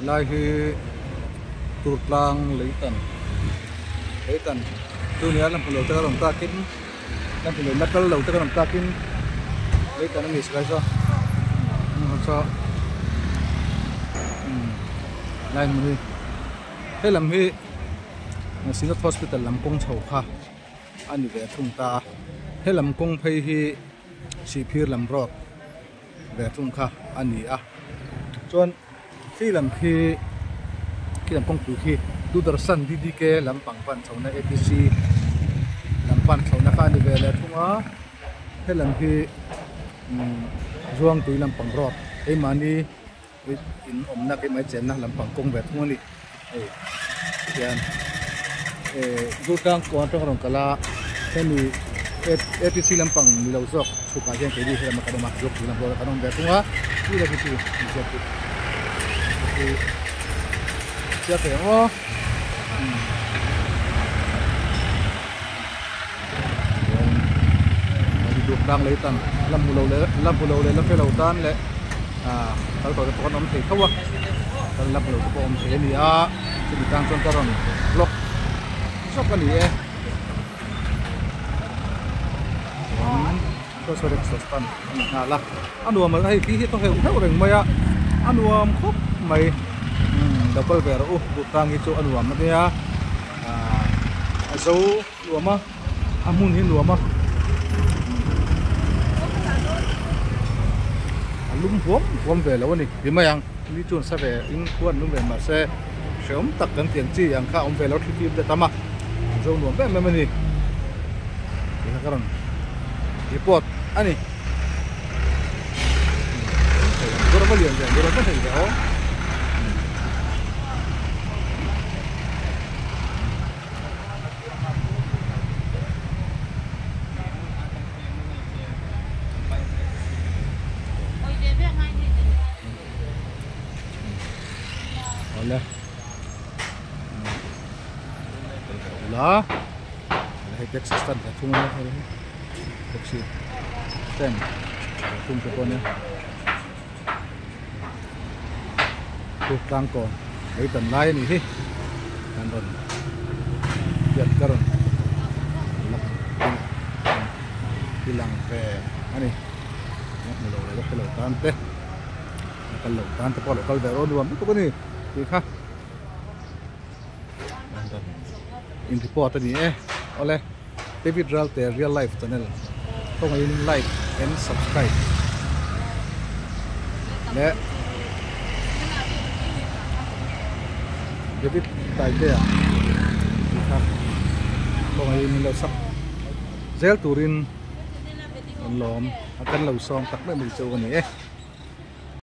lai hi turtlang leitan tu nia lam pulo ta rom takin lam pulo nakal lo ta rom takin leitan ni skai so so lai mu he lam hi Sinat hospital lam kong chho kha ani ve thung ta he lam kong phei hi sipir lam rot ve thung kha ani a chon khi lam kong tu khi tu darsan DDK lam pangpan chona ATC lam pan chona kha ni ve le thunga he lam hi zuang tui lam pang rot e mani in omna ke mai chen na lam pang kong ve thung ni yan Gutang kuantong rong kala kami ATC lampang milau zok suka yang kedi saya makan masuk dalam bola kanong betunga ini lagi tu jadi siapa yang Gutang leitan lam pulau le lam lautan le kalau kau nom thei khawa kalau lam pulau kau om thei ni a jadi tangson karon blok kan niก็สวัสดีสันlah anu am ai ki to he u reng maya anu am khop mai double ver butang hi chu anu am ya zo luama amun hin luama lum huam ve lo ni di mayang ni chun sa ve in khuan lum ve ma se sớm tậpกันเสียงจี้อย่างข้าอมเฟลล์ที่จะทำมาโจมหน่วงแบบไม่นี่นี่นะครับรีพอร์ตอันนี้ดูเราไม่เลี้ยงเลยดูเราไม่เห็นแล้วเอาเลยlah, high tech system ya, cuma lah hari ini, taksi, ten, tung keponnya, tuh tangkon, itu lain ini, kanton, lihat karon, hilang ke, ani, kalau tante, kalau veron dua, itu apa nih, ikah. In report ni oleh David Ralte Real Life channel kau ngayon like and subscribe le David Ralte ya kau ngayon lo sub zel turin lom akan lo song tak mai mu chu ni